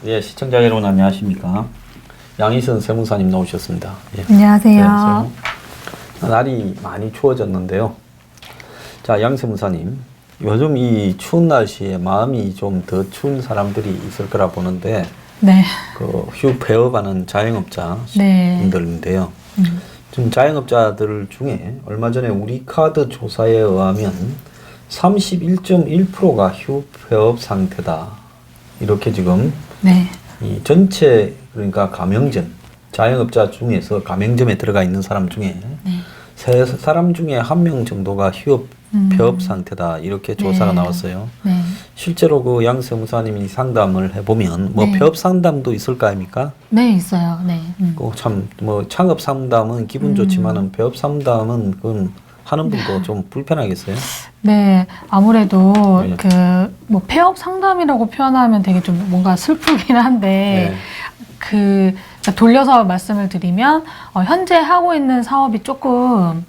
예, 시청자 여러분 안녕하십니까? 양희선 세무사님 나오셨습니다. 예. 안녕하세요. 네, 날이 많이 추워졌는데요. 자, 양 세무사님, 요즘 이 추운 날씨에 마음이 좀 더 추운 사람들이 있을 거라 보는데, 네. 그 휴 폐업하는 자영업자 네. 분들인데요. 지금 자영업자들 중에 얼마 전에 우리 카드 조사에 의하면 31.1%가 휴 폐업 상태다. 이렇게 지금 네. 이 전체 그러니까 가맹점 자영업자 중에서 가맹점에 들어가 있는 사람 중에 네. 세 사람 중에 한 명 정도가 휴업 폐업 상태다 이렇게 조사가 네. 나왔어요. 네. 실제로 그 양 세무사님이 상담을 해보면 뭐 네. 폐업 상담도 있을 거 아닙니까? 네, 있어요. 네. 참 뭐 창업 상담은 기분 좋지만은 폐업 상담은 그건 하는 분도 좀 불편하겠어요. 네, 아무래도 네. 뭐 폐업 상담이라고 표현하면 되게 좀 뭔가 슬프긴 한데 네. 돌려서 말씀을 드리면 현재 하고 있는 사업이 조금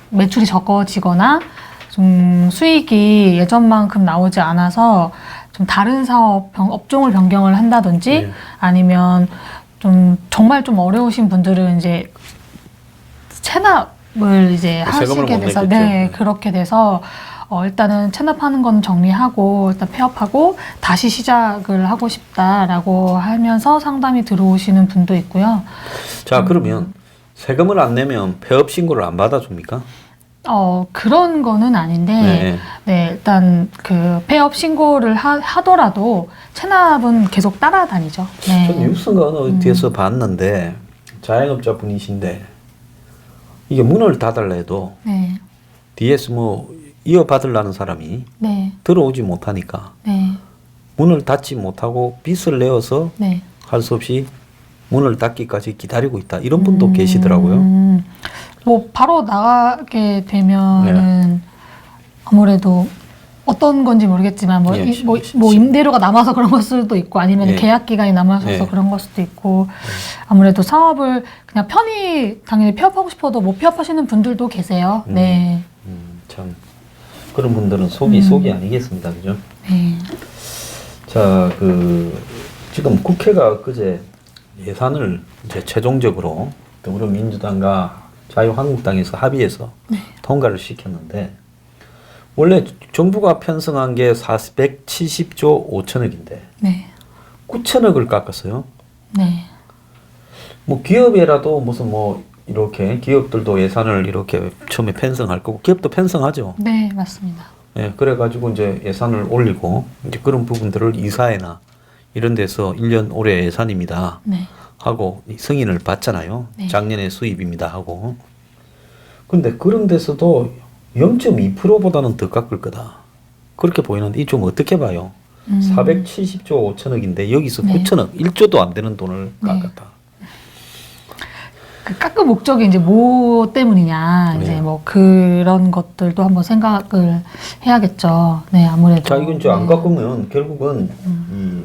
매출이 적어지거나 좀 수익이 예전만큼 나오지 않아서 좀 다른 사업 업종을 변경을 한다든지 네. 아니면 좀 정말 좀 어려우신 분들은 이제 체납을 이제 세금을 하시게 못 돼서 내겠죠. 네, 그렇게 돼서 일단은 체납하는 건 정리하고 일단 폐업하고 다시 시작을 하고 싶다라고 하면서 상담이 들어오시는 분도 있고요. 자, 그러면 세금을 안 내면 폐업 신고를 안 받아줍니까? 그런 거는 아닌데, 네. 네, 일단 그 폐업 신고를 하더라도 체납은 계속 따라다니죠. 네. 전 뉴스가 어느 어디에서 봤는데 자영업자 분이신데 이게 문을 닫으려 해도 네. 뒤에서 뭐 이어받으려는 사람이 네. 들어오지 못하니까 네. 문을 닫지 못하고 빚을 내어서 네. 할 수 없이 문을 닫기까지 기다리고 있다. 이런 분도 계시더라고요. 뭐 바로 나가게 되면은 네. 아무래도 어떤 건지 모르겠지만 예, 뭐 임대료가 남아서 그런 걸 수도 있고 아니면 예. 계약 기간이 남아서 예. 그런 걸 수도 있고 아무래도 사업을 그냥 편히 당연히 폐업하고 싶어도 못 폐업하시는 분들도 계세요. 네. 참 그런 분들은 속이 아니겠습니다. 그죠? 네. 자, 지금 국회가 그제 예산을 이제 최종적으로 더불어민주당과 자유한국당에서 합의해서 통과를 시켰는데 원래 정부가 편성한 게 470조 5천억인데 네. 9천억을 깎았어요. 네. 뭐 기업이라도 무슨 뭐 이렇게 기업들도 예산을 이렇게 처음에 편성할 거고 기업도 편성하죠. 네, 맞습니다. 예, 그래가지고 이제 예산을 올리고 이제 그런 부분들을 이사회나 이런 데서 1년 올해 예산입니다 네. 하고 승인을 받잖아요. 네. 작년에 수입입니다 하고. 근데 그런 데서도 0.2%보다는 더 깎을 거다. 그렇게 보이는데 이 좀 어떻게 봐요? 470조 5천억인데 여기서 네. 9천억, 1조도 안 되는 돈을 깎았다. 그 깎은 목적이 이제 뭐 때문이냐 이제 네. 뭐 그런 것들도 한번 생각을 해야겠죠. 네, 아무래도. 자, 이건 이제 안 깎으면 결국은 이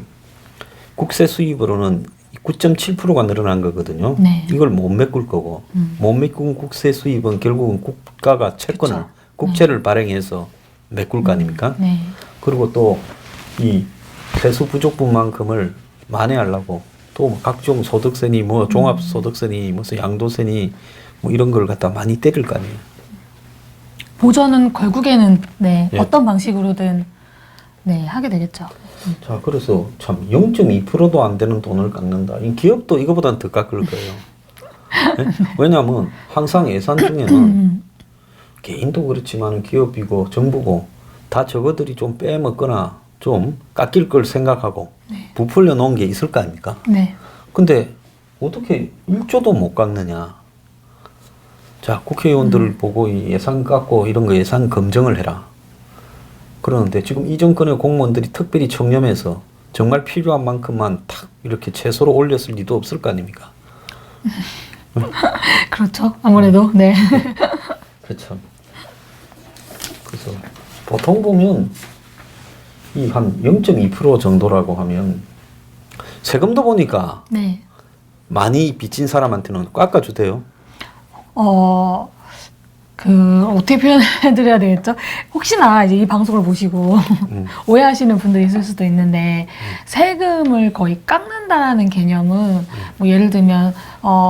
국세 수입으로는 9.7%가 늘어난 거거든요. 네. 이걸 못 메꿀 거고 못 메꾼 국세 수입은 결국은 국가가 채권을 그쵸. 국채를 발행해서 메꿀 거 아닙니까? 네. 그리고 또 이 세수 부족분만큼을 만회하려고 또 각종 소득세니 뭐 종합소득세니 무슨 양도세니 뭐 이런 걸 갖다 많이 때릴 거 아니에요. 보전은 결국에는 네, 예. 어떤 방식으로든 네, 하게 되겠죠. 자, 그래서 참 0.2%도 안 되는 돈을 깎는다. 이 기업도 이거보다는 더 깎을 거예요. 네? 왜냐하면 항상 예산 중에는 개인도 그렇지만 기업이고 정부고 다 저거들이 좀 빼먹거나 좀 깎일 걸 생각하고 부풀려 놓은 게 있을 거 아닙니까? 네. 근데 어떻게 1조도 못 깎느냐. 자, 국회의원들을 보고 이 예산 깎고 이런 거 예산 검증을 해라. 그러는데 지금 이 정권의 공무원들이 특별히 청렴해서 정말 필요한 만큼만 탁 이렇게 최소로 올렸을 리도 없을 거 아닙니까? 그렇죠. 아무래도 네. 그렇죠. 보통 보면 이 한 0.2% 정도라고 하면 세금도 보니까 네. 많이 빚진 사람한테는 깎아주대요. 어떻게 표현해드려야 되겠죠? 혹시나 이제 이 방송을 보시고 오해하시는 분들이 있을 수도 있는데, 세금을 거의 깎는다라는 개념은, 뭐 예를 들면,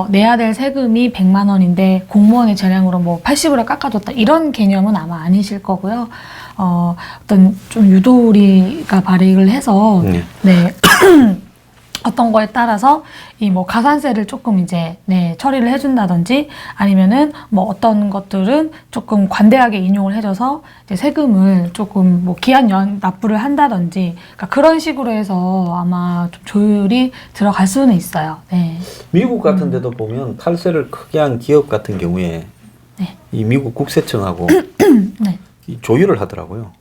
내야 될 세금이 100만 원인데, 공무원의 재량으로 뭐 80으로 깎아줬다. 이런 개념은 아마 아니실 거고요. 어떤 좀 유도리가 발휘를 해서, 네. 어떤 거에 따라서 이 뭐 가산세를 조금 이제 처리를 해준다든지, 아니면은 뭐 어떤 것들은 조금 관대하게 인용을 해줘서 이제 세금을 조금 뭐 기한 납부를 한다든지, 그러니까 그런 식으로 해서 아마 좀 조율이 들어갈 수는 있어요. 네. 미국 같은 데도 보면 탈세를 크게 한 기업 같은 경우에 네. 이 미국 국세청하고 네. 이 조율을 하더라고요.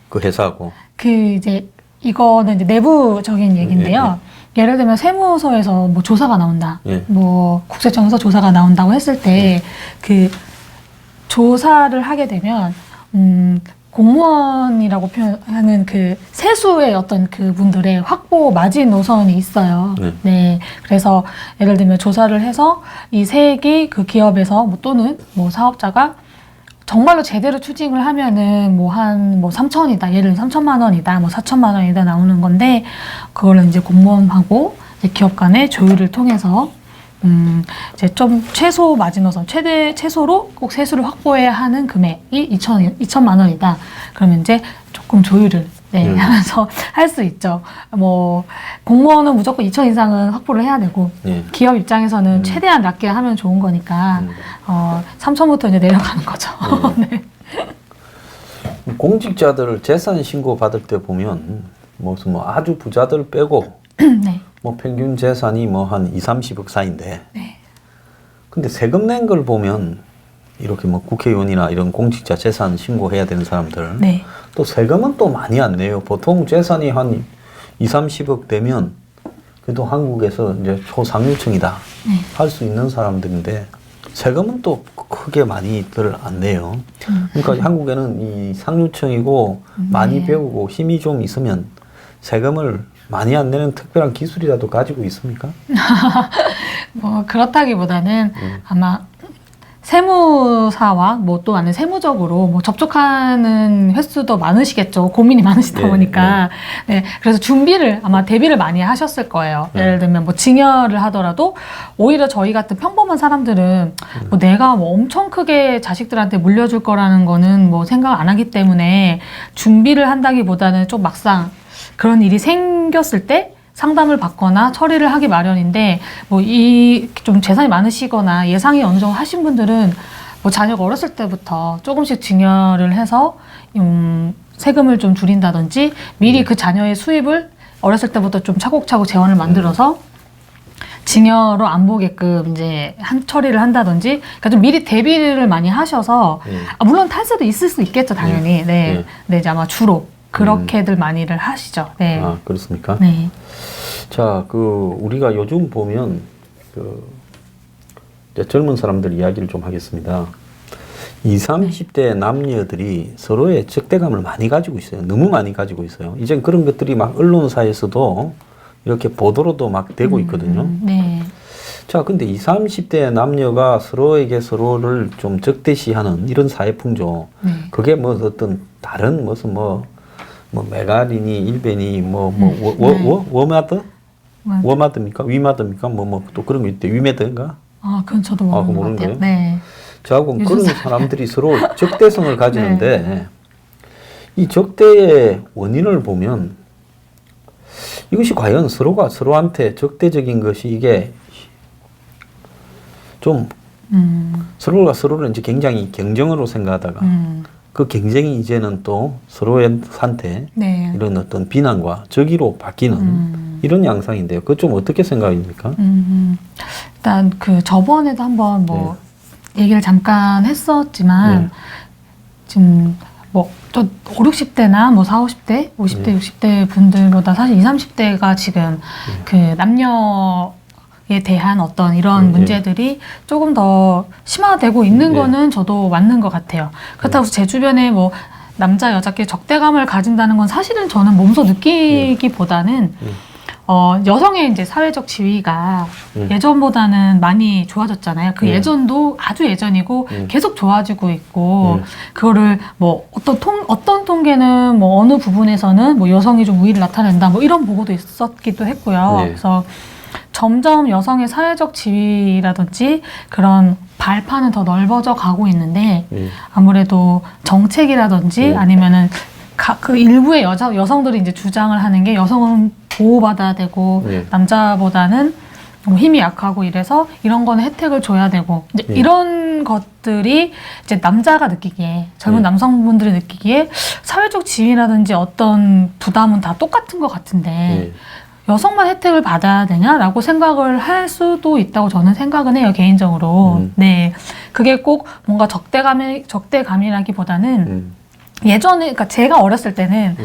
그 회사하고. 이제 이거는 이제 내부적인 얘기인데요. 예를 들면 세무서에서 뭐 조사가 나온다. 뭐 국세청에서 조사가 나온다고 했을 때 그 조사를 하게 되면 공무원이라고 표현하는 그 세수의 어떤 그분들의 확보 마지노선이 있어요. 네. 그래서 예를 들면 조사를 해서 이 세액이 그 기업에서 뭐 또는 뭐 사업자가 정말로 제대로 추징을 하면은 뭐 3천이다. 예를 들면 3천만 원이다. 뭐 4천만 원이다 나오는 건데, 그거를 이제 공무원하고 이제 기업 간의 조율을 통해서 이제 좀 최소 마지노선, 최소로 꼭 세수를 확보해야 하는 금액이 2천만 원이다. 그러면 이제 조금 조율을 하면서 할 수 있죠. 뭐 공무원은 무조건 2천 이상은 확보를 해야 되고, 기업 입장에서는 최대한 낮게 하면 좋은 거니까 3천부터 이제 내려가는 거죠. 네. 공직자들 재산 신고 받을 때 보면 무슨 뭐 아주 부자들 빼고 네. 뭐 평균 재산이 뭐 한 2, 30억 사이인데, 네. 근데 세금 낸 걸 보면 이렇게 뭐 국회의원이나 이런 공직자 재산 신고해야 되는 사람들, 네. 또 세금은 또 많이 안 내요. 보통 재산이 한 2, 30억 되면 그래도 한국에서 이제 초상류층이다 할 수 있는 사람들인데, 세금은 또 크게 많이들 안 내요. 그러니까 한국에는 이 상류층이고 많이 배우고 힘이 좀 있으면 세금을 많이 안 내는 특별한 기술이라도 가지고 있습니까? 뭐 그렇다기보다는 아마 세무사와 뭐 또 아는 세무적으로 뭐 접촉하는 횟수도 많으시겠죠. 고민이 많으시다 보니까. 네. 그래서 준비를 아마 대비를 많이 하셨을 거예요. 예를 들면 뭐 증여를 하더라도 오히려 저희 같은 평범한 사람들은 뭐 내가 뭐 엄청 크게 자식들한테 물려줄 거라는 거는 뭐 생각 안 하기 때문에 준비를 한다기보다는 좀 막상 그런 일이 생겼을 때 상담을 받거나 처리를 하기 마련인데, 뭐 이 좀 재산이 많으시거나 예상이 어느 정도 하신 분들은 뭐 자녀가 어렸을 때부터 조금씩 증여를 해서 세금을 좀 줄인다든지, 미리 그 자녀의 수입을 어렸을 때부터 좀 차곡차곡 재원을 만들어서 증여로 안 보게끔 이제 처리를 한다든지, 그러니까 좀 미리 대비를 많이 하셔서, 물론 탈세도 있을 수 있겠죠, 당연히. 네, 이제 아마 주로 그렇게들 많이들 하시죠. 네. 아, 그렇습니까? 네. 자, 우리가 요즘 보면 이제 젊은 사람들 이야기를 좀 하겠습니다. 20, 30대 남녀들이 서로의 적대감을 많이 가지고 있어요. 너무 많이 가지고 있어요. 이제 그런 것들이 막 언론사에서도 이렇게 보도로도 막 되고 있거든요. 네. 자, 근데 20, 30대 남녀가 서로에게 서로를 좀 적대시하는 이런 사회 풍조, 그게 뭐 어떤 다른 무슨 뭐 메가리니, 일베니, 워마드? 워마드입니까? 위마드입니까? 또 그런 거 있대. 위메드인가? 아, 그건 저도 모르는 것 같아요. 거예요? 네. 저하고 그런 사람들이 서로 적대성을 가지는데, 이 적대의 원인을 보면 이것이 과연 서로가 서로한테 적대적인 것이 이게 좀 서로가 서로를 이제 굉장히 경쟁으로 생각하다가 그 경쟁이 이제는 또 서로한테 이런 어떤 비난과 적의로 바뀌는 이런 양상인데요. 그거 좀 어떻게 생각입니까? 일단 저번에도 한번 얘기를 잠깐 했었지만, 지금 또 5, 60대나 40, 50대, 50대, 60대 분들보다 사실 20, 30대가 지금 남녀에 대한 어떤 이런 문제들이 조금 더 심화되고 있는 거는 저도 맞는 것 같아요. 그렇다고 제 주변에 남자 여자끼리 적대감을 가진다는 건 사실은 저는 몸소 느끼기보다는 여성의 이제 사회적 지위가 예전보다는 많이 좋아졌잖아요. 그 예전도 아주 예전이고 계속 좋아지고 있고 그거를 뭐 어떤 통계는 뭐 어느 부분에서는 뭐 여성이 좀 우위를 나타낸다 뭐 이런 보고도 있었기도 했고요. 그래서 점점 여성의 사회적 지위라든지 그런 발판은 더 넓어져 가고 있는데 아무래도 정책이라든지 아니면은 그 일부의 여성들이 이제 주장을 하는 게 여성은 보호받아야 되고 남자보다는 뭐 힘이 약하고 이래서 이런 거는 혜택을 줘야 되고 이제 이런 것들이 이제 남자가 느끼기에 젊은 남성분들이 느끼기에 사회적 지위라든지 어떤 부담은 다 똑같은 것 같은데 여성만 혜택을 받아야 되냐라고 생각을 할 수도 있다고 저는 생각은 해요, 개인적으로. 네, 그게 꼭 뭔가 적대감이라기보다는 예전에, 그러니까 제가 어렸을 때는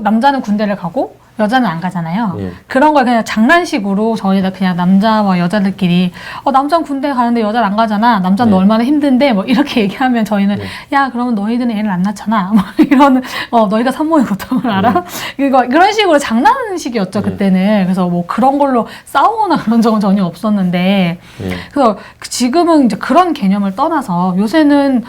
남자는 군대를 가고 여자는 안 가잖아요. 그런 걸 그냥 장난식으로 저희가 그냥 남자와 여자들끼리 남자는 군대 가는데 여자는 안 가잖아. 남자는 얼마나 힘든데 뭐 이렇게 얘기하면 저희는 야 그러면 너희들은 애를 안 낳잖아. 뭐 이런 너희가 산모의 고통을 알아? 그런 식으로 장난식이었죠 그때는. 그래서 뭐 그런 걸로 싸우거나 그런 적은 전혀 없었는데 그래서 지금은 이제 그런 개념을 떠나서 요새는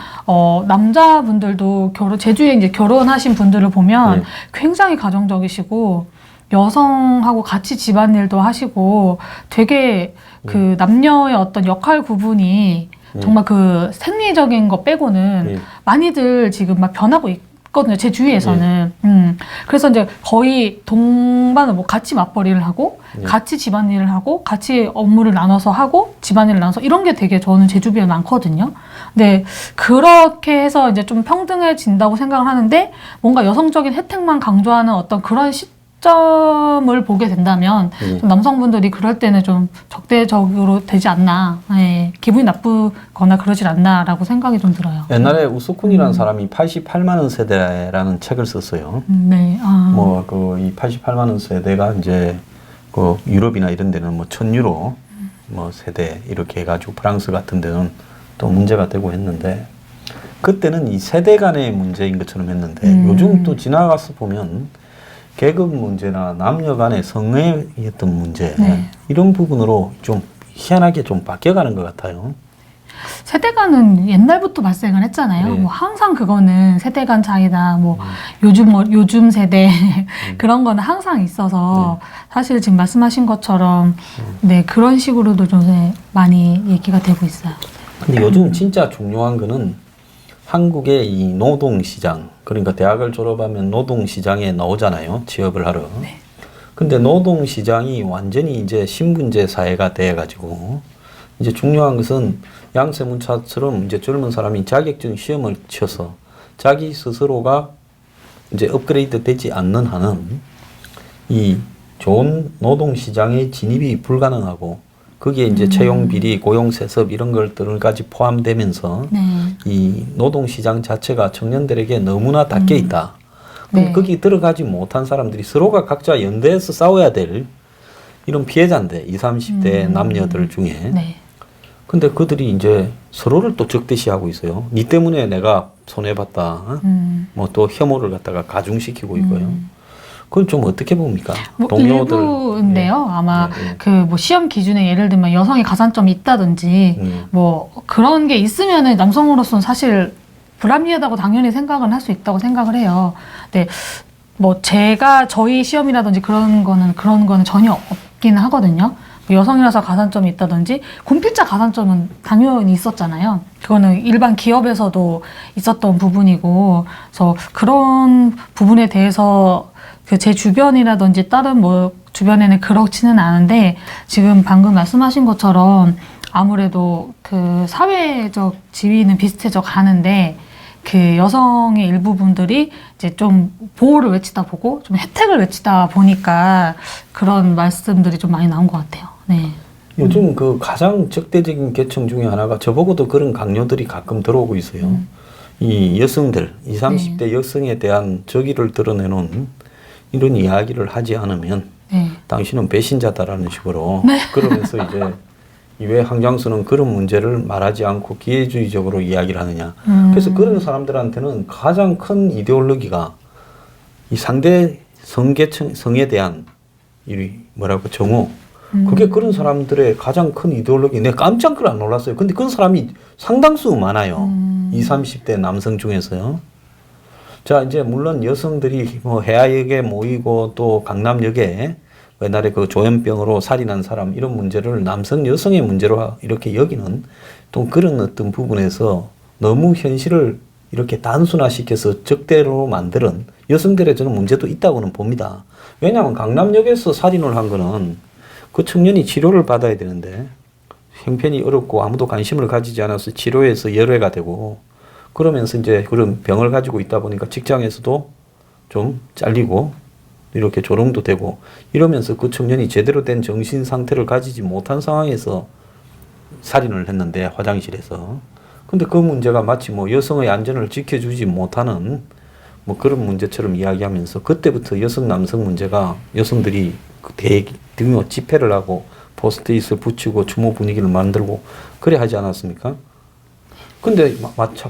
남자분들도 제주에 이제 결혼하신 분들을 보면 굉장히 가정적이시고 여성하고 같이 집안일도 하시고 되게 그 남녀의 어떤 역할 구분이 정말 그 생리적인 거 빼고는 많이들 지금 막 변하고 있거든요. 제 주위에서는. 그래서 이제 거의 동반을 뭐 같이 맞벌이를 하고 같이 집안일을 하고 같이 업무를 나눠서 하고 집안일을 나눠서 이런 게 되게 저는 제 주변에 많거든요. 근데 그렇게 해서 이제 좀 평등해진다고 생각을 하는데 뭔가 여성적인 혜택만 강조하는 어떤 그런 시점을 보게 된다면 좀 남성분들이 그럴 때는 좀 적대적으로 되지 않나, 기분이 나쁘거나 그러질 않나라고 생각이 좀 들어요. 옛날에 우스쿤이라는 사람이 88만 원 세대라는 책을 썼어요. 뭐 그 이 88만 원 세대가 이제 그 유럽이나 이런 데는 뭐 1000유로 뭐 세대 이렇게 해가지고 프랑스 같은 데는 또 문제가 되고 했는데 그때는 이 세대 간의 문제인 것처럼 했는데 요즘 또 지나가서 보면 계급 문제나 남녀 간의 성애의 어떤 문제 이런 부분으로 좀 희한하게 좀 바뀌어가는 것 같아요. 세대 간은 옛날부터 발생을 했잖아요. 뭐 항상 그거는 세대 간 차이다. 뭐 요즘 세대 그런 거는 항상 있어서 사실 지금 말씀하신 것처럼 그런 식으로도 좀 많이 얘기가 되고 있어요. 근데 요즘 진짜 중요한 거는 한국의 이 노동시장, 그러니까 대학을 졸업하면 노동시장에 나오잖아요. 취업을 하러. 근데 노동시장이 완전히 이제 신분제 사회가 돼가지고 이제 중요한 것은 양세문차처럼 이제 젊은 사람이 자격증 시험을 쳐서 자기 스스로가 이제 업그레이드 되지 않는 한은 이 좋은 노동시장에 진입이 불가능하고 거기에 이제 채용 비리, 고용 세습 이런 것들까지 포함되면서 이 노동시장 자체가 청년들에게 너무나 닫혀 있다. 그럼 거기 들어가지 못한 사람들이 서로가 각자 연대해서 싸워야 될 이런 피해자인데 20, 30대 남녀들 중에. 근데 그들이 이제 서로를 또 적대시하고 있어요. 니 때문에 내가 손해봤다. 뭐 또 혐오를 갖다가 가중시키고 있고요. 그건 좀 어떻게 봅니까? 뭐 동료들. 일부인데요. 아마 그 뭐 시험 기준에 예를 들면 여성의 가산점이 있다든지 뭐 그런 게 있으면은 남성으로서는 사실 불합리하다고 당연히 생각은 할 수 있다고 생각을 해요. 근데 뭐 저희 시험이라든지 그런 거는 전혀 없긴 하거든요. 여성이라서 가산점이 있다든지 군필자 가산점은 당연히 있었잖아요. 그거는 일반 기업에서도 있었던 부분이고, 그래서 그런 부분에 대해서 제 주변이라든지 다른 뭐 주변에는 그렇지는 않은데 지금 방금 말씀하신 것처럼 아무래도 그 사회적 지위는 비슷해져 가는데 그 여성의 일부분들이 이제 좀 보호를 외치다 보고 좀 혜택을 외치다 보니까 그런 말씀들이 좀 많이 나온 것 같아요. 요즘 그 가장 적대적인 계층 중에 하나가 저보고도 그런 강요들이 가끔 들어오고 있어요. 이 여성들, 20, 30대 여성에 대한 적의를 드러내는 이런 이야기를 하지 않으면 당신은 배신자다라는 식으로 그러면서 이제 왜 항장수는 그런 문제를 말하지 않고 기회주의적으로 이야기를 하느냐. 그래서 그런 사람들한테는 가장 큰 이데올로기가 이 상대 성계층, 성에 대한 이 뭐라고 정오. 그게 그런 사람들의 가장 큰 이데올로기. 내가 깜짝 놀랐어요. 근데 그런 사람이 상당수 많아요. 20, 30대 남성 중에서요. 자, 이제 물론 여성들이 뭐 해화역에 모이고 또 강남역에 옛날에 그 조현병으로 살인한 사람 이런 문제를 남성 여성의 문제로 이렇게 여기는 또 그런 어떤 부분에서 너무 현실을 이렇게 단순화시켜서 적대로 만드는 여성들의 저는 문제도 있다고는 봅니다. 왜냐하면 강남역에서 살인을 한 거는 그 청년이 치료를 받아야 되는데 형편이 어렵고 아무도 관심을 가지지 않아서 치료해서 열애가 되고 그러면서 이제 그런 병을 가지고 있다 보니까 직장에서도 좀 잘리고 이렇게 조롱도 되고 이러면서 그 청년이 제대로 된 정신 상태를 가지지 못한 상황에서 살인을 했는데 화장실에서. 근데 그 문제가 마치 뭐 여성의 안전을 지켜주지 못하는 뭐 그런 문제처럼 이야기하면서 그때부터 여성 남성 문제가 여성들이 그 대규모 집회를 하고 포스트잇을 붙이고 추모 분위기를 만들고 그래 하지 않았습니까? 근데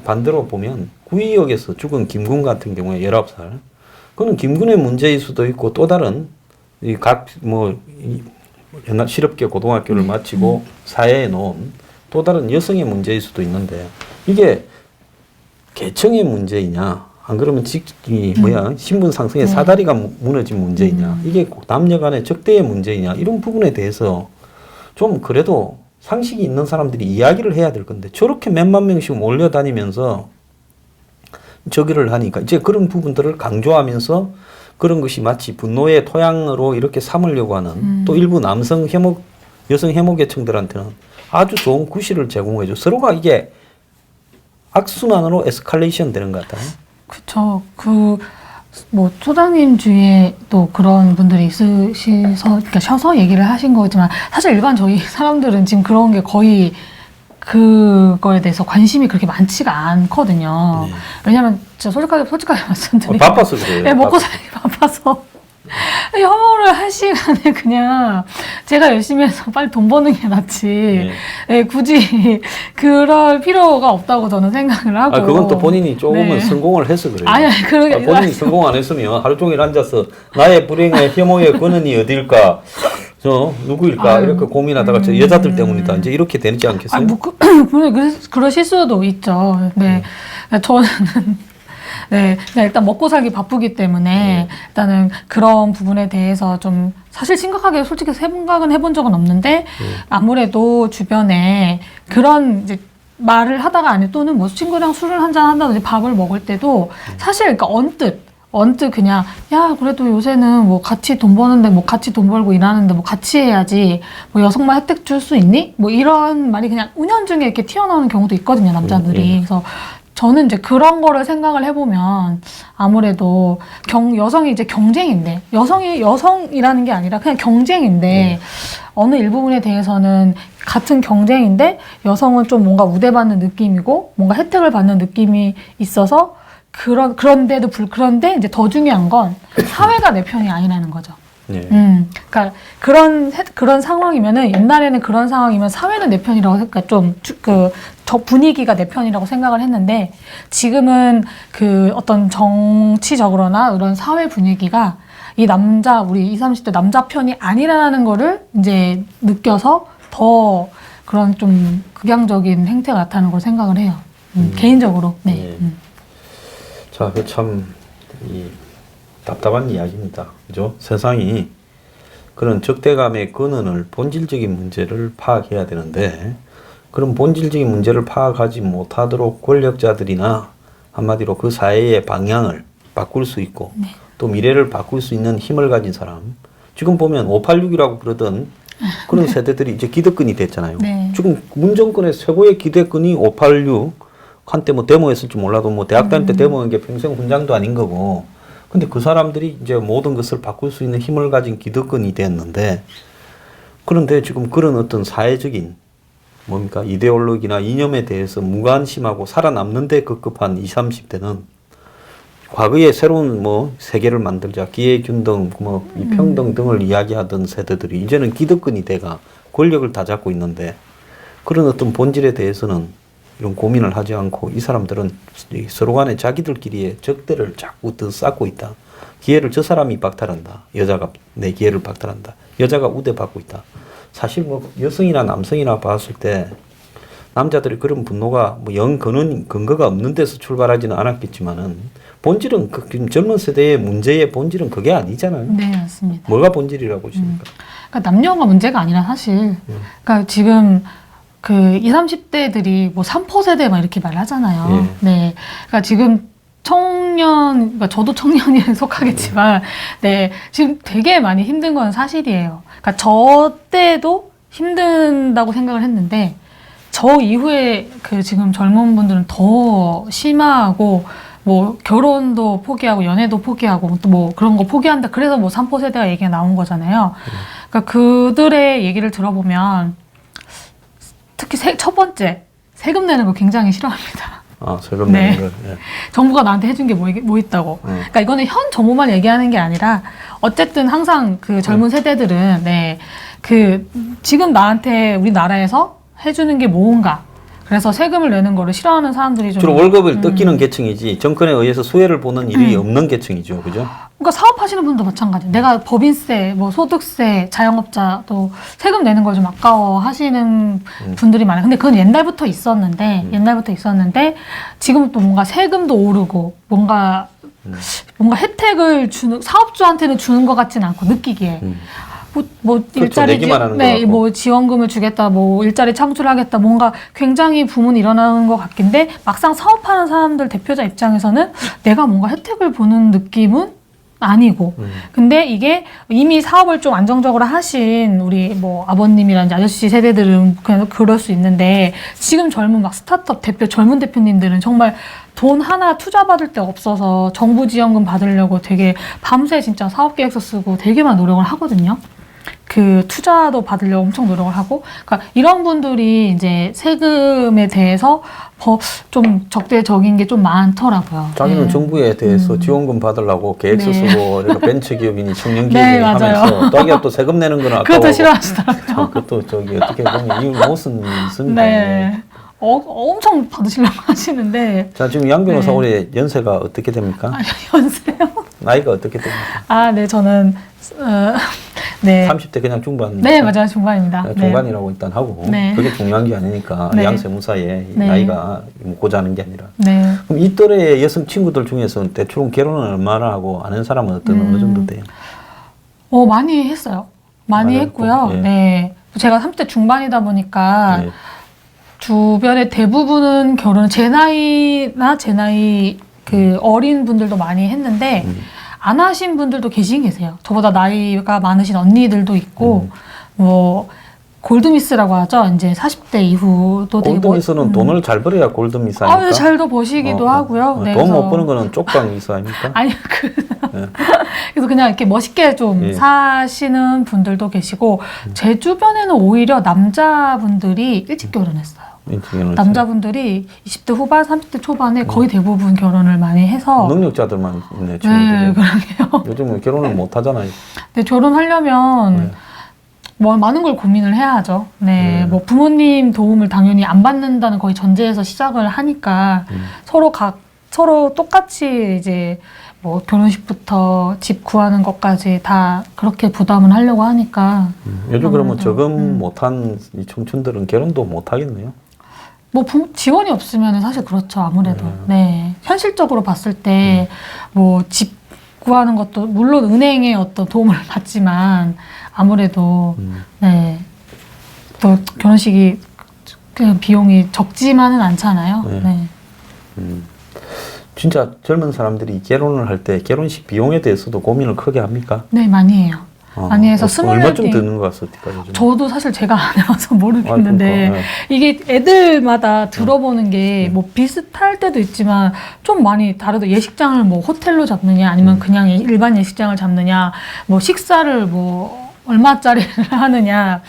반대로 보면 구의역에서 죽은 김군 같은 경우에 19살 그는 김군의 문제일 수도 있고 또 다른 옛날 실업계 고등학교를 마치고 사회에 놓은 또 다른 여성의 문제일 수도 있는데 이게 계층의 문제이냐 안 그러면 신분 상승의 사다리가 무너진 문제이냐 이게 남녀 간의 적대의 문제이냐 이런 부분에 대해서 좀 그래도 상식이 있는 사람들이 이야기를 해야 될 건데 저렇게 몇만 명씩 몰려다니면서 저기를 하니까 이제 그런 부분들을 강조하면서 그런 것이 마치 분노의 토양으로 이렇게 삼으려고 하는 또 일부 남성 혐오, 여성 혐오 계층들한테는 아주 좋은 구실을 제공해줘. 서로가 이게 악순환으로 에스컬레이션 되는 것 같아요. 그쵸. 뭐, 소장님 주위에도 그런 분들이 있으셔서 얘기를 하신 거지만, 사실 일반 저희 사람들은 지금 그런 게 거의 그거에 대해서 관심이 그렇게 많지가 않거든요. 네. 왜냐면, 진짜 솔직하게 말씀드리면. 바빠서 그래요. 네, 먹고 살기 바빠서. 혐오를 할 시간에 그냥 제가 열심히 해서 빨리 돈 버는 게 낫지. 네. 네, 굳이 그럴 필요가 없다고 저는 생각을 하고. 그건 또 본인이 조금은 네. 성공을 해서 그래요. 아니, 그러게. 본인이 성공 안 했으면 하루 종일 앉아서 나의 불행의 혐오의 근원이 어딜까? 누구일까? 아유, 이렇게 고민하다가 저 여자들 때문이다. 이제 이렇게 되지 않겠어요? 그러실 수도 있죠. 네. 저는 네, 그냥 일단 먹고 살기 바쁘기 때문에 일단은 그런 부분에 대해서 좀 사실 심각하게 솔직히 생각은 해본 적은 없는데 아무래도 주변에 그런 이제 말을 하다가 아니 또는 뭐 친구랑 술을 한잔 한다든지 밥을 먹을 때도 사실 그러니까 언뜻 그냥 야 그래도 요새는 뭐 같이 돈 버는데 뭐 같이 돈 벌고 일하는데 뭐 같이 해야지 뭐 여성만 혜택 줄 수 있니? 뭐 이런 말이 그냥 은연중에 이렇게 튀어나오는 경우도 있거든요 남자들이. 그래서 저는 이제 그런 거를 생각을 해보면 아무래도 여성이 이제 경쟁인데 여성이라는 게 아니라 그냥 경쟁인데 어느 일부분에 대해서는 같은 경쟁인데 여성은 좀 뭔가 우대받는 느낌이고 뭔가 혜택을 받는 느낌이 있어서 그런데 이제 더 중요한 건 사회가 내 편이 아니라는 거죠. 네. 그러니까 그런 상황이면은 옛날에는 그런 상황이면 사회는 내 편이라고 그러니까 저 분위기가 내 편이라고 생각을 했는데 지금은 그 어떤 정치적으로나 이런 사회 분위기가 우리 20, 30대 남자 편이 아니라는 거를 이제 느껴서 더 그런 좀 극양적인 행태가 나타나는 걸 생각을 해요. 개인적으로. 네. 자, 참 답답한 이야기입니다. 그죠? 세상이 그런 적대감의 근원을 본질적인 문제를 파악해야 되는데 그런 본질적인 문제를 파악하지 못하도록 권력자들이나 한마디로 그 사회의 방향을 바꿀 수 있고 또 미래를 바꿀 수 있는 힘을 가진 사람 지금 보면 586이라고 그러던 그런 세대들이 이제 기득권이 됐잖아요. 네. 지금 문정권의 최고의 기득권이 586 한때 뭐 데모했을 줄 몰라도 뭐 대학 다닐 때 데모한 게 평생 훈장도 아닌 거고 근데 그 사람들이 이제 모든 것을 바꿀 수 있는 힘을 가진 기득권이 됐는데 그런데 지금 그런 어떤 사회적인 이데올로기나 이념에 대해서 무관심하고 살아남는 데 급급한 20, 30대는 과거에 새로운 세계를 만들자 기회균등, 평등 등을 이야기하던 세대들이 이제는 기득권이 돼가 권력을 다 잡고 있는데 그런 어떤 본질에 대해서는 이런 고민을 하지 않고 이 사람들은 서로 간에 자기들끼리의 적대를 자꾸 더 쌓고 있다. 기회를 저 사람이 박탈한다. 여자가 내 기회를 박탈한다. 여자가 우대받고 있다. 사실 뭐 여성이나 남성이나 봤을 때 남자들이 그런 분노가 뭐 영 근거가 없는 데서 출발하지는 않았겠지만은 본질은 지금 젊은 세대의 문제의 본질은 그게 아니잖아요. 네, 맞습니다. 뭐가 본질이라고 보십니까? 그러니까 남녀가 문제가 아니라 사실, 그러니까 지금 그 20, 30대들이 뭐 3포 세대 막 이렇게 말하잖아요. 예. 네. 그러니까 지금 청년, 그러니까 저도 청년에 속하겠지만, 네. 지금 되게 많이 힘든 건 사실이에요. 그러니까 저 때도 힘든다고 생각을 했는데, 저 이후에 그 지금 젊은 분들은 더 심하고, 뭐 결혼도 포기하고 연애도 포기하고 또 뭐 그런 거 포기한다. 그래서 뭐 3포 세대가 얘기가 나온 거잖아요. 그러니까 그들의 얘기를 들어보면 특히 첫 번째 세금 내는 거 굉장히 싫어합니다. 아, 세금 내는 걸. 예. 정부가 나한테 해준 게 뭐 있다고. 그러니까 이거는 현 정부만 얘기하는 게 아니라 어쨌든 항상 그 젊은 세대들은 네, 그 지금 나한테 우리나라에서 해주는 게 뭔가. 그래서 세금을 내는 거를 싫어하는 사람들이 좀 주로 월급을 뜯기는 계층이지 정권에 의해서 수혜를 보는 일이 없는 계층이죠, 그죠? 그러니까 사업하시는 분도 마찬가지예요. 내가 법인세, 뭐 소득세, 자영업자 또 세금 내는 걸 좀 아까워하시는 분들이 많아요. 근데 그건 옛날부터 있었는데 지금 또 뭔가 세금도 오르고 뭔가 혜택을 주는 사업주한테는 주는 것 같진 않고 느끼기에. 뭐 그렇죠. 일자리 내기만 하는 네, 것 같고. 뭐 지원금을 주겠다, 뭐 일자리 창출하겠다, 뭔가 굉장히 부문이 일어나는 것 같긴데 막상 사업하는 사람들 대표자 입장에서는 내가 뭔가 혜택을 보는 느낌은 아니고. 근데 이게 이미 사업을 좀 안정적으로 하신 우리 뭐 아버님이라든지 아저씨 세대들은 그냥 그럴 수 있는데 지금 젊은 막 스타트업 젊은 대표님들은 정말 돈 하나 투자 받을 데 없어서 정부 지원금 받으려고 되게 밤새 진짜 사업 계획서 쓰고 되게 많은 노력을 하거든요. 그 투자도 받으려고 엄청 노력을 하고, 그러니까 이런 분들이 이제 세금에 대해서 좀 적대적인 게 좀 많더라고요. 자기는 네. 정부에 대해서 지원금 받으려고 계획서 네. 쓰고 그러니까 벤처기업이니 청년기업이니 네, 맞아요. 하면서 자기가 또 세금 내는 거는 그것도 아까워. 싫어하시더라고요. 그것도 저기 어떻게 보면 이 무슨 있습니까? 네. 엄청 받으시려고 하시는데. 자, 지금 양 변호사 네. 올해 연세가 어떻게 됩니까? 연세요? 나이가 어떻게 됩니까? 아, 네, 저는, 네. 30대 그냥 중반. 네, 맞아요. 중반입니다. 네. 중반이라고 일단 하고 네. 그게 중요한 게 아니니까 네. 양세무사의 네. 나이가 묻고자 하는 게 아니라. 네. 그럼 이 또래의 여성 친구들 중에서는 대충 결혼을 얼마나 하고 아는 사람은 어느 정도 돼요? 많이 했어요. 많이 많이 했고요. 했고, 예. 네. 제가 30대 중반이다 보니까 네. 주변에 대부분은 제 나이 그 어린 분들도 많이 했는데 안 하신 분들도 계세요. 저보다 나이가 많으신 언니들도 있고 뭐 골드미스라고 하죠. 이제 40대 이후도 되게 골드미스는 돈을 잘 벌어야 골드미스 아닙니까? 네, 잘도 버시기도 하고요. 네, 돈 못 그래서- 버는 거는 쪽방 미스 아닙니까? 아니 그래서 그냥 이렇게 멋있게 좀 예. 사시는 분들도 계시고 제 주변에는 오히려 남자분들이 일찍 결혼했어요. 남자분들이 20대 후반, 30대 초반에 거의 대부분 결혼을 많이 해서 능력자들만 있네. 네, 친구들이. 그러게요. 요즘은 결혼을 못 하잖아요. 근데 결혼하려면 네. 뭐 많은 걸 고민을 해야 하죠. 네, 뭐 부모님 도움을 당연히 안 받는다는 거의 전제에서 시작을 하니까 서로 똑같이 이제 뭐 결혼식부터 집 구하는 것까지 다 그렇게 부담을 하려고 하니까 요즘 그러면 아무래도, 저금 못한 이 청춘들은 결혼도 못 하겠네요. 뭐 지원이 없으면 사실 그렇죠. 아무래도. 네. 현실적으로 봤을 때 뭐 집 구하는 것도 물론 은행의 어떤 도움을 받지만 아무래도 네. 또 결혼식이 그냥 비용이 적지만은 않잖아요. 네. 네. 진짜 젊은 사람들이 결혼을 할 때 결혼식 비용에 대해서도 고민을 크게 합니까? 네, 많이 해요. 많이 해서 얼마쯤 스몰웨딩 드는 것 같습니까? 요즘? 저도 사실 제가 안 해봐서 모르겠는데 그러니까, 이게 애들마다 들어보는 게 뭐 비슷할 때도 있지만 좀 많이 다르다. 예식장을 뭐 호텔로 잡느냐 아니면 그냥 일반 예식장을 잡느냐 뭐 식사를 뭐 얼마짜리를 하느냐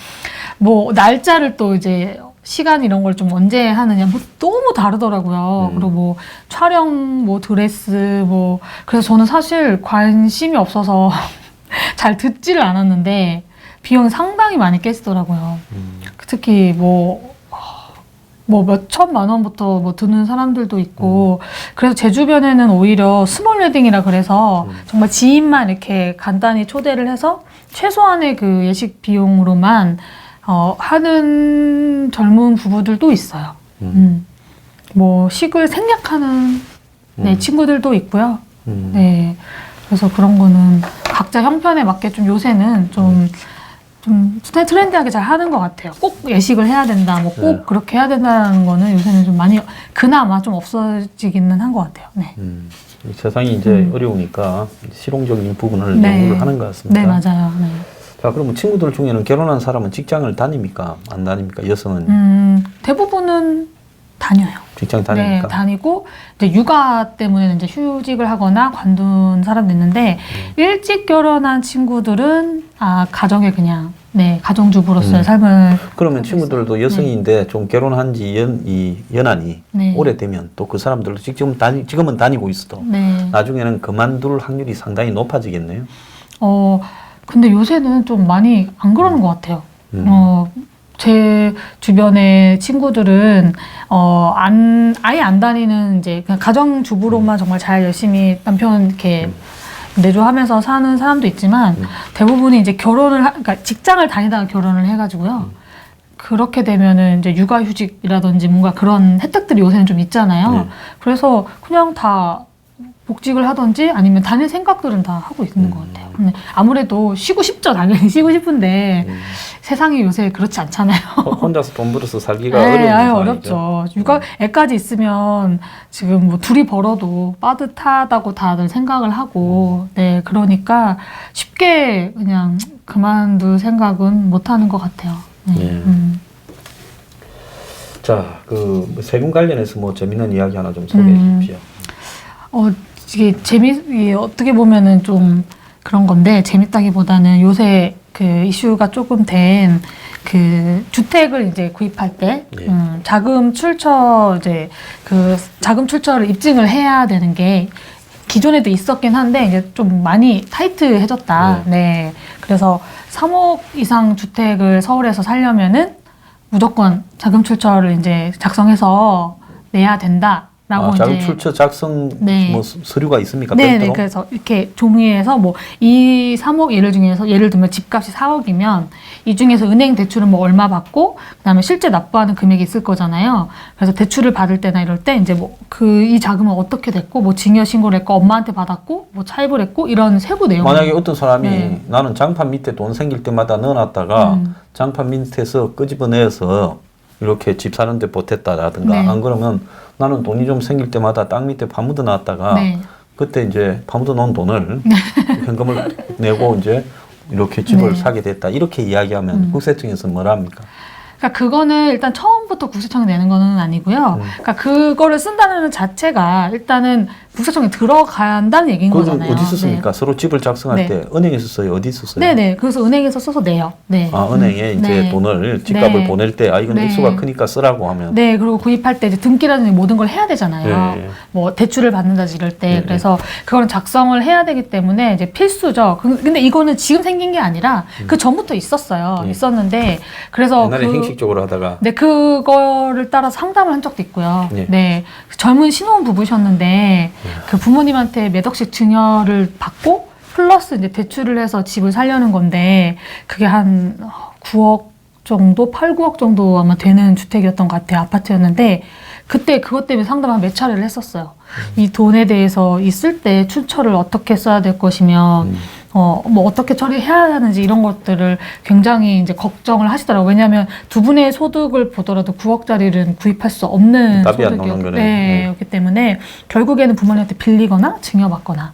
뭐 날짜를 또 이제 시간 이런 걸 좀 언제 하느냐 뭐 너무 다르더라고요. 그리고 뭐 촬영 뭐 드레스 뭐 그래서 저는 사실 관심이 없어서 잘 듣지를 않았는데 비용이 상당히 많이 깨지더라고요. 특히 뭐 뭐 몇 천만 원부터 뭐 드는 사람들도 있고 그래서 제 주변에는 오히려 스몰 웨딩이라 그래서 정말 지인만 이렇게 간단히 초대를 해서 최소한의 그 예식 비용으로만 하는 젊은 부부들도 있어요. 뭐 식을 생략하는 네, 친구들도 있고요. 네, 그래서 그런 거는 각자 형편에 맞게 좀 요새는 좀 트렌디하게 잘 하는 것 같아요. 꼭 예식을 해야 된다, 뭐 꼭 네. 그렇게 해야 된다는 거는 요새는 좀 많이 그나마 좀 없어지기는 한 것 같아요. 네. 이 세상이 이제 어려우니까 실용적인 부분을 네. 연구를 하는 것 같습니다. 네, 맞아요. 네. 자, 그러면 친구들 중에는 결혼한 사람은 직장을 다닙니까? 안 다닙니까? 여성은 대부분은 다녀요. 직장 다닙니까? 네, 다니고 이제 육아 때문에 이제 휴직을 하거나 관둔 사람도 있는데 일찍 결혼한 친구들은 가정에 그냥 네 가정주부로서의 삶을 그러면 친구들도 여성인데 좀 결혼한 지 연한이 네. 오래되면 또 그 사람들도 지금은 다니고 있어도 네. 나중에는 그만둘 확률이 상당히 높아지겠네요. 근데 요새는 좀 많이 안 그러는 것 같아요. 제 주변의 친구들은 아예 안 다니는 이제 그냥 가정주부로만 정말 잘 열심히 남편 이렇게 내조하면서 사는 사람도 있지만 대부분이 이제 그러니까 직장을 다니다가 결혼을 해가지고요. 그렇게 되면은 이제 육아휴직이라든지 뭔가 그런 혜택들이 요새는 좀 있잖아요. 그래서 그냥 다 복직을 하든지 아니면 다닐 생각들은 다 하고 있는 것 같아요. 근데 아무래도 쉬고 싶죠, 당연히 쉬고 싶은데 세상이 요새 그렇지 않잖아요. 혼자서 돈 벌어서 살기가 네, 어려운 상황이죠. 어렵죠. 애까지 있으면 지금 뭐 둘이 벌어도 빠듯하다고 다들 생각을 하고, 네, 그러니까 쉽게 그냥 그만둘 생각은 못 하는 것 같아요. 네. 네. 자, 그 세금 관련해서 뭐 재밌는 이야기 하나 좀 소개해 주십시오. 이게 어떻게 보면은 좀 그런 건데, 재밌다기보다는 요새 그 이슈가 조금 된 그 주택을 이제 구입할 때, 자금 출처를 입증을 해야 되는 게 기존에도 있었긴 한데, 이제 좀 많이 타이트해졌다. 네. 그래서 3억 이상 주택을 서울에서 살려면은 무조건 자금 출처를 이제 작성해서 내야 된다. 자금 출처 작성 뭐 서류가 있습니까? 네, 별도로? 네. 그래서 이렇게 종이에서 뭐 이 3억 예를 들면 집값이 4억이면 이 중에서 은행 대출은 뭐 얼마 받고 그다음에 실제 납부하는 금액이 있을 거잖아요. 그래서 대출을 받을 때나 이럴 때 이제 뭐 이 자금은 어떻게 됐고 뭐 증여 신고를 했고 엄마한테 받았고 뭐 차입을 했고 이런 세부 내용. 만약에 어떤 사람이 나는 장판 밑에 돈 생길 때마다 넣어놨다가 장판 밑에서 끄집어내서 이렇게 집 사는데 보탰다라든가 안 그러면 나는 돈이 좀 생길 때마다 땅 밑에 파묻어 놨다가 그때 이제 파묻어 놓은 돈을 현금을 내고 이제 이렇게 집을 사게 됐다 이렇게 이야기하면 국세청에서 뭐라 합니까? 그러니까 그거는 일단 처음부터 국세청에 내는 거는 아니고요. 그러니까 그거를 쓴다는 자체가 일단은 국세청에 들어가야 한다는 얘기인 거잖아요. 어디서 씁니까? 서로 집을 작성할 때 은행에서 써요? 어디서 써요? 네네. 그래서 은행에서 써서 내요. 네. 은행에 이제 돈을 집값을 보낼 때 이건 액수가 크니까 쓰라고 하면. 네. 그리고 구입할 때 이제 등기라든지 모든 걸 해야 되잖아요. 뭐 대출을 받는다지 이럴 때. 그래서 그거는 작성을 해야 되기 때문에 이제 필수죠. 근데 이거는 지금 생긴 게 아니라 그 전부터 있었어요. 있었는데 그래서 옛날에 형식적으로 하다가. 네. 그거를 따라서 상담을 한 적도 있고요. 네. 젊은 신혼 부부셨는데 그 부모님한테 몇 억씩 증여를 받고 플러스 이제 대출을 해서 집을 살려는 건데 그게 한 9억 정도, 8, 9억 정도 아마 되는 주택이었던 것 같아요. 아파트였는데 그때 그것 때문에 상담을 몇 차례를 했었어요. 이 돈에 대해서 있을 때 출처를 어떻게 써야 될 것이며 뭐 어떻게 처리해야 하는지 이런 것들을 굉장히 이제 걱정을 하시더라고요. 왜냐하면 두 분의 소득을 보더라도 9억짜리는 구입할 수 없는 소득이었기 때문에 결국에는 부모님한테 빌리거나 증여받거나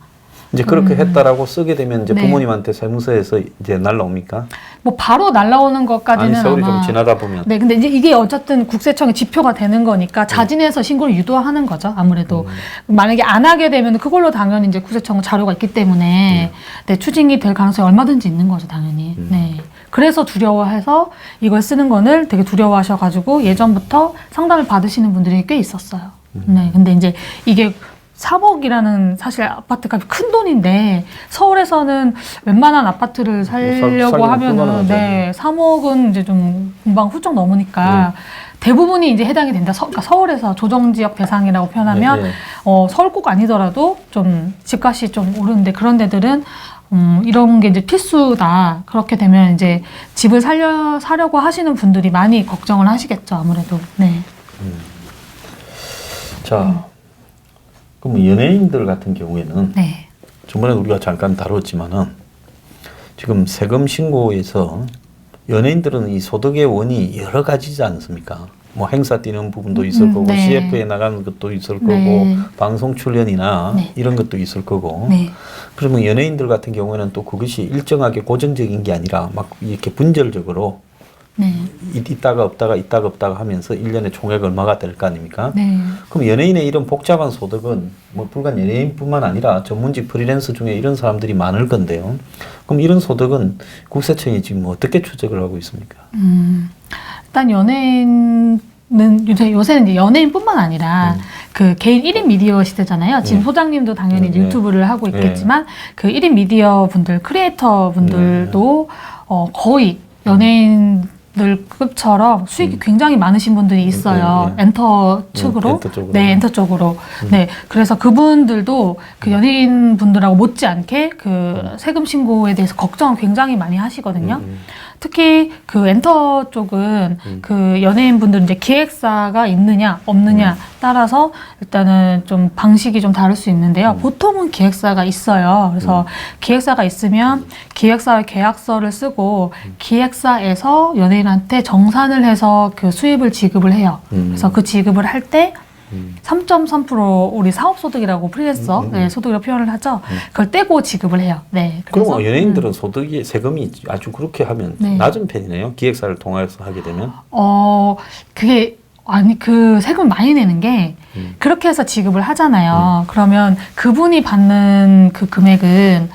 이제 그렇게 했다라고 쓰게 되면 이제 부모님한테 세무서에서 이제 날라옵니까? 뭐 바로 날라오는 것까지는 아니, 세월이 아마 좀 지나다 보면. 네, 근데 이제 이게 어쨌든 국세청에 지표가 되는 거니까 자진해서 신고를 유도하는 거죠. 아무래도 만약에 안 하게 되면 그걸로 당연히 이제 국세청 자료가 있기 때문에 추징이 될 가능성이 얼마든지 있는 거죠, 당연히. 네. 그래서 두려워해서 이걸 쓰는 거를 되게 두려워하셔가지고 예전부터 상담을 받으시는 분들이 꽤 있었어요. 네, 근데 이제 이게 3억이라는 사실 아파트 값이 큰 돈인데 서울에서는 웬만한 아파트를 살려고 하면은 3억은 이제 좀 금방 훌쩍 넘으니까 대부분이 이제 해당이 된다. 그러니까 서울에서 조정지역 대상이라고 표현하면 네, 네. 서울 꼭 아니더라도 좀 집값이 좀 오르는데 그런 데들은 이런 게 이제 필수다. 그렇게 되면 이제 집을 사려고 하시는 분들이 많이 걱정을 하시겠죠. 아무래도. 네. 자, 그럼 연예인들 같은 경우에는 네. 저번에 우리가 잠깐 다뤘지만은 지금 세금 신고에서 연예인들은 이 소득의 원이 여러 가지지 않습니까? 뭐 행사 뛰는 부분도 있을 거고 네. CF에 나가는 것도 있을 거고 네. 방송 출연이나 네. 이런 것도 있을 거고 네. 그러면 연예인들 같은 경우에는 또 그것이 일정하게 고정적인 게 아니라 막 이렇게 분절적으로 네. 있다가 없다가 하면서 1년에 총액 얼마가 될 거 아닙니까? 네. 그럼 연예인의 이런 복잡한 소득은 뭐 불과 연예인뿐만 아니라 전문직 프리랜서 중에 이런 사람들이 많을 건데요. 그럼 이런 소득은 국세청이 지금 어떻게 추적을 하고 있습니까? 일단 연예인은 요새는 이제 연예인뿐만 아니라 그 개인 1인 미디어 시대잖아요. 지금 소장님도 당연히 이제 네. 유튜브를 하고 있겠지만 그 1인 미디어 분들, 크리에이터 분들도 거의 연예인들급처럼 수익이 굉장히 많으신 분들이 있어요. 엔터 측으로. 엔터 쪽으로. 네, 엔터 쪽으로. 네. 그래서 그분들도 그 연예인 분들하고 못지않게 그 세금 신고에 대해서 걱정을 굉장히 많이 하시거든요. 특히 그 엔터 쪽은 그 연예인 분들은 이제 기획사가 있느냐 없느냐 따라서 일단은 좀 방식이 좀 다를 수 있는데요. 보통은 기획사가 있어요. 그래서 기획사가 있으면 기획사의 계약서를 쓰고 기획사에서 연예인한테 정산을 해서 그 수입을 지급을 해요. 그래서 그 지급을 할 때 3.3% 우리 사업소득이라고 프리랜서 네, 소득이라고 표현을 하죠. 그걸 떼고 지급을 해요. 네. 그래서 그럼 연예인들은 소득이 세금이 아주 그렇게 하면 네. 낮은 편이네요. 기획사를 통해서 하게 되면. 그게 아니 그 세금 많이 내는 게 그렇게 해서 지급을 하잖아요. 그러면 그분이 받는 그 금액은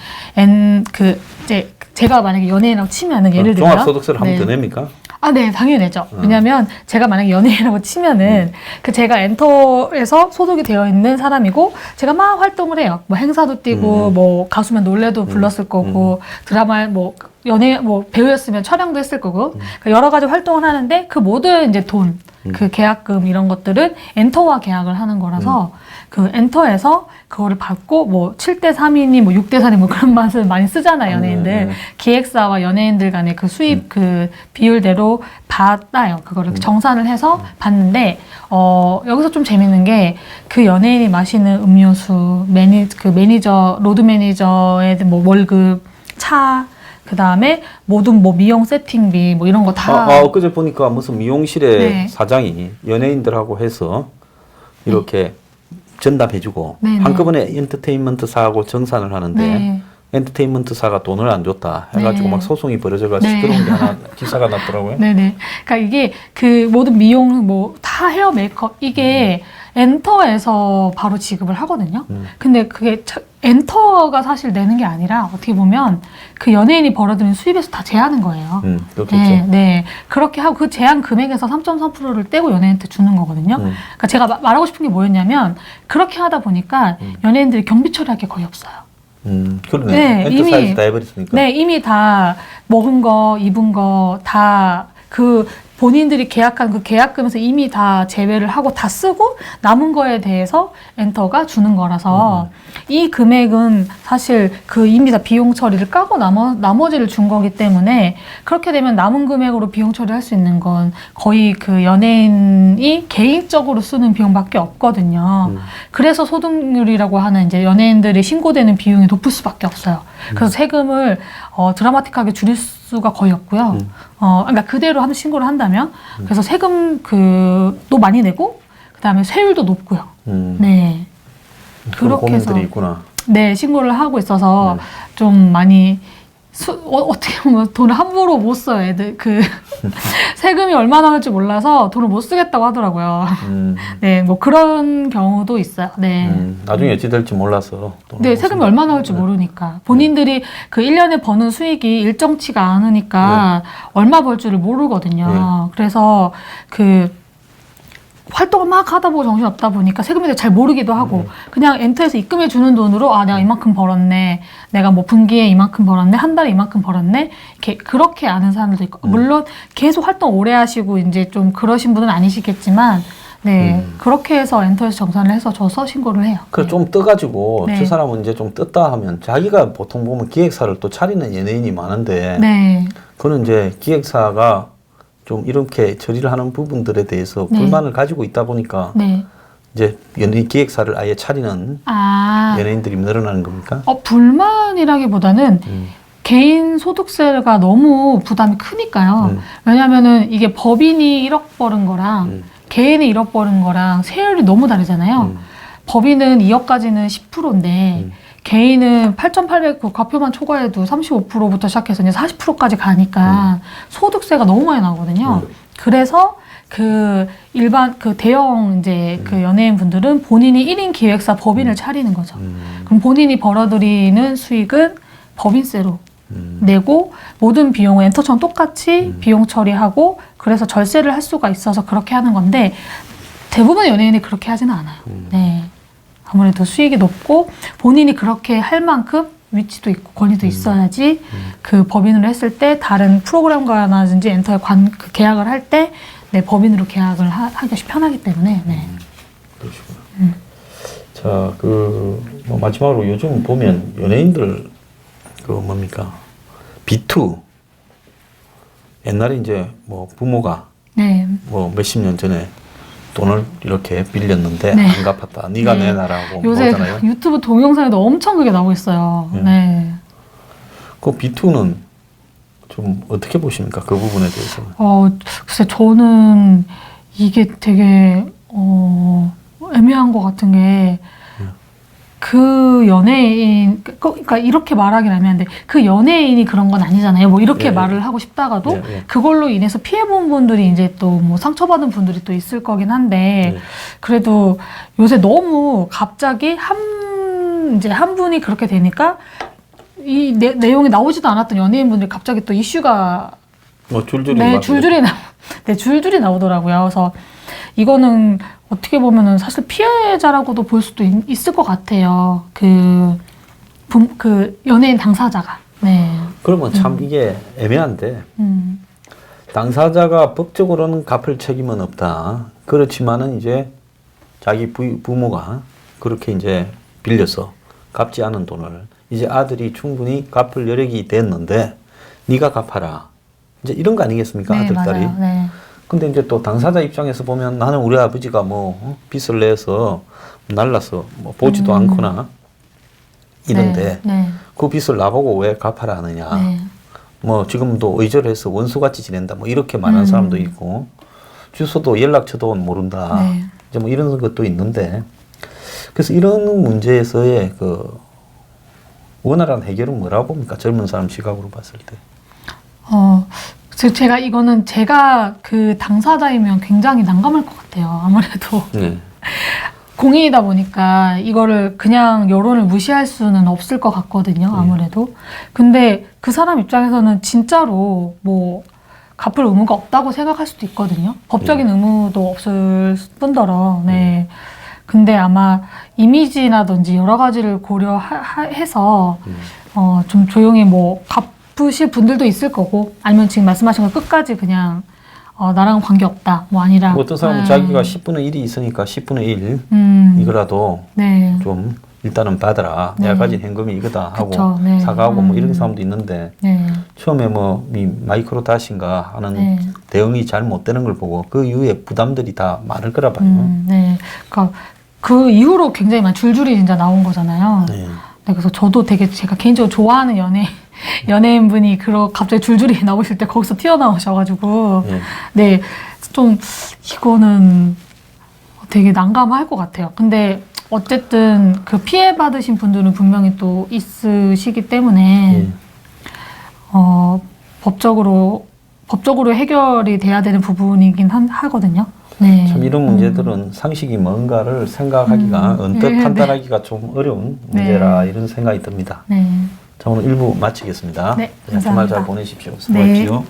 이제 제가 만약에 연예인이라고 치면은 예를 들면 종합소득세를 한 번 더 냅니까? 아, 네, 당연히 내죠. 왜냐면 제가 만약에 연예인이라고 치면은 그 제가 엔터에서 소속이 되어 있는 사람이고 제가 막 활동을 해요. 뭐 행사도 뛰고 뭐 가수면 노래도 불렀을 거고 드라마 뭐 연예 뭐 배우였으면 촬영도 했을 거고 그러니까 여러 가지 활동을 하는데 그 모든 이제 돈, 그 계약금 이런 것들은 엔터와 계약을 하는 거라서 그 엔터에서 그거를 받고 뭐 7대 3이니 뭐 6대 4니 뭐 그런 맛을 많이 쓰잖아요, 연예인들. 기획사와 연예인들 간의 그 수입 그 비율대로 받아요. 그거를 정산을 해서 받는데 여기서 좀 재밌는 게 그 연예인이 마시는 음료수, 매니저, 로드 매니저의 뭐 월급, 차, 그 다음에 모든 뭐 미용 세팅비 뭐 이런 거 다. 엊그제 보니까 무슨 미용실의 네. 사장이 연예인들하고 해서 이렇게 전담해주고 네, 네. 한꺼번에 엔터테인먼트사하고 정산을 하는데 네. 엔터테인먼트사가 돈을 안 줬다 해가지고 네. 막 소송이 벌어져가지고 네. 시끄러운 게 하나 기사가 났더라고요. 네네. 그러니까 이게 그 모든 미용 뭐 다 헤어 메이크업 이게 엔터에서 바로 지급을 하거든요. 근데 그게 엔터가 사실 내는 게 아니라 어떻게 보면 그 연예인이 벌어들인 수입에서 다 제하는 거예요. 그렇겠죠. 네, 네. 그렇게 하고 그 제한 금액에서 3.3%를 떼고 연예인한테 주는 거거든요. 그러니까 제가 말하고 싶은 게 뭐였냐면 그렇게 하다 보니까 연예인들이 경비 처리할 게 거의 없어요. 그러네. 네, 엔터사에서 이미- 다 해버렸으니까. 네, 이미 다 먹은 거, 입은 거 다 그 본인들이 계약한 그 계약금에서 이미 다 제외를 하고 다 쓰고 남은 거에 대해서 엔터가 주는 거라서 이 금액은 사실 그 이미 다 비용 처리를 까고 나머지를 준 거기 때문에 그렇게 되면 남은 금액으로 비용 처리할 수 있는 건 거의 그 연예인이 개인적으로 쓰는 비용밖에 없거든요. 그래서 소득률이라고 하는 이제 연예인들이 신고되는 비용이 높을 수밖에 없어요. 그래서 세금을 드라마틱하게 줄일 수가 거의 없고요. 그러니까 그대로 신고를 한다면 그래서 세금 또 많이 내고 그다음에 세율도 높고요. 그런 네. 그렇게 해서 고민들이 있구나. 네, 신고를 하고 있어서 좀 많이 어떻게 보면 돈을 함부로 못 써요, 애들. 세금이 얼마 나올지 몰라서 돈을 못 쓰겠다고 하더라고요. 네, 뭐 그런 경우도 있어요. 네. 나중에 어찌 될지 몰라서. 돈을 네, 못 세금이 쓴다. 얼마 나올지 모르니까. 본인들이 그 1년에 버는 수익이 일정치가 않으니까 얼마 벌 줄을 모르거든요. 그래서 활동을 막 하다 보고 정신 없다 보니까 세금에 대해 잘 모르기도 하고 그냥 엔터에서 입금해 주는 돈으로 아 내가 이만큼 벌었네, 내가 뭐 분기에 이만큼 벌었네, 한 달에 이만큼 벌었네, 이렇게 그렇게 아는 사람들도 있고 물론 계속 활동 오래 하시고 이제 좀 그러신 분은 아니시겠지만 네 그렇게 해서 엔터에서 정산을 해서 줘서 신고를 해요. 그래 좀 떠가지고 네. 저 사람은 이제 좀 떴다 하면 자기가 보통 보면 기획사를 또 차리는 연예인이 많은데 네. 그는 이제 기획사가 좀 이렇게 처리를 하는 부분들에 대해서 네. 불만을 가지고 있다 보니까 네. 이제 연예인 기획사를 아예 차리는 아. 연예인들이 늘어나는 겁니까? 불만이라기보다는 개인 소득세가 너무 부담이 크니까요. 왜냐면은 이게 법인이 1억 버는 거랑 개인이 1억 버는 거랑 세율이 너무 다르잖아요. 법인은 2억까지는 10%인데 개인은 8,800 그 과표만 초과해도 35%부터 시작해서 이제 40%까지 가니까 소득세가 너무 많이 나거든요. 그래서 그 일반 그 대형 이제 그 연예인 분들은 본인이 1인 기획사 법인을 차리는 거죠. 그럼 본인이 벌어들이는 수익은 법인세로 내고 모든 비용은 엔터처럼 똑같이 비용 처리하고 그래서 절세를 할 수가 있어서 그렇게 하는 건데 대부분의 연예인이 그렇게 하지는 않아요. 네. 아무래도 수익이 높고 본인이 그렇게 할 만큼 위치도 있고 권위도 있어야지 그 법인으로 했을 때 다른 프로그램과라든지 엔터에 그 계약을 할 때 네, 법인으로 계약을 하기가 편하기 때문에 네. 그러시구나. 자, 뭐 마지막으로 요즘 보면 연예인들 그 뭡니까 B2 옛날에 이제 뭐 부모가 네. 뭐 몇십 년 전에 돈을 이렇게 빌렸는데 네. 안 갚았다. 네가 네. 내놔라고 요새 뭐잖아요. 유튜브 동영상에도 엄청 그게 나오고 있어요. 네. 네. 그 B2는 좀 어떻게 보십니까? 그 부분에 대해서는. 글쎄 저는 이게 되게 애매한 것 같은 게 그 연예인 그러니까 이렇게 말하기는 애매한데 그 연예인이 그런 건 아니잖아요. 뭐 이렇게 예, 말을 예. 하고 싶다가도 예. 그걸로 인해서 피해 본 분들이 이제 또 뭐 상처받은 분들이 또 있을 거긴 한데 예. 그래도 요새 너무 갑자기 이제 한 분이 그렇게 되니까 이 내용이 나오지도 않았던 연예인분들이 갑자기 또 이슈가 뭐 줄줄이 네, 막 줄줄이 나오더라고요. 그래서 이거는 어떻게 보면은 사실 피해자라고도 볼 수도 있을 것 같아요. 그 연예인 당사자가. 네. 그러면 참 이게 애매한데 음. 당사자가 법적으로는 갚을 책임은 없다. 그렇지만은 이제 자기 부모가 그렇게 이제 빌려서 갚지 않은 돈을 이제 아들이 충분히 갚을 여력이 됐는데 네가 갚아라. 이제 이런 거 아니겠습니까? 네, 아들, 딸이. 맞아요. 네. 근데 이제 또 당사자 입장에서 보면 나는 우리 아버지가 뭐 빚을 내서 날라서 뭐 보지도 않거나 이런데 네. 그 빚을 나보고 왜 갚아라 하느냐. 네. 뭐 지금도 의절해서 원수같이 지낸다. 뭐 이렇게 말하는 사람도 있고 주소도 연락처도 모른다. 네. 이제 뭐 이런 것도 있는데 그래서 이런 문제에서의 그 원활한 해결은 뭐라고 봅니까? 젊은 사람 시각으로 봤을 때. 이거는 제가 그 당사자이면 굉장히 난감할 것 같아요. 아무래도 네. 공인이다 보니까 이거를 그냥 여론을 무시할 수는 없을 것 같거든요. 아무래도. 근데 그 사람 입장에서는 진짜로 뭐 갚을 의무가 없다고 생각할 수도 있거든요. 법적인 의무도 없을 뿐더러. 네. 근데 아마 이미지라든지 여러 가지를 고려해서 좀 조용히 뭐 갚으실 분들도 있을 거고 아니면 지금 말씀하신 거 끝까지 그냥 나랑은 관계없다 뭐 아니라 어떤 사람은 자기가 10분의 1이 있으니까 10분의 1 이거라도 네. 좀 일단은 받아라. 네. 내가 가진 현금이 이거다 하고 그쵸, 네. 사과하고 뭐 이런 사람도 있는데 네. 처음에 뭐 이 마이크로 다신가 하는 네. 대응이 잘 못 되는 걸 보고 그 이후에 부담들이 다 많을 거라 봐요. 네. 그러니까 그 이후로 굉장히 많이 줄줄이 진짜 나온 거잖아요. 네. 네, 그래서 저도 되게 제가 개인적으로 좋아하는 연예인분이 갑자기 줄줄이 나오실 때 거기서 튀어나오셔가지고 네. 네, 좀 이거는 되게 난감할 것 같아요. 근데 어쨌든 그 피해 받으신 분들은 분명히 또 있으시기 때문에 법적으로 해결이 돼야 되는 부분이긴 하거든요. 네. 참 이런 문제들은 상식이 뭔가를 생각하기가 언뜻 네, 판단하기가 좀 어려운 문제라 이런 생각이 듭니다. 네. 자, 오늘 1부 마치겠습니다. 네, 주말 잘 감사합니다. 보내십시오. 수고하십시오. 네.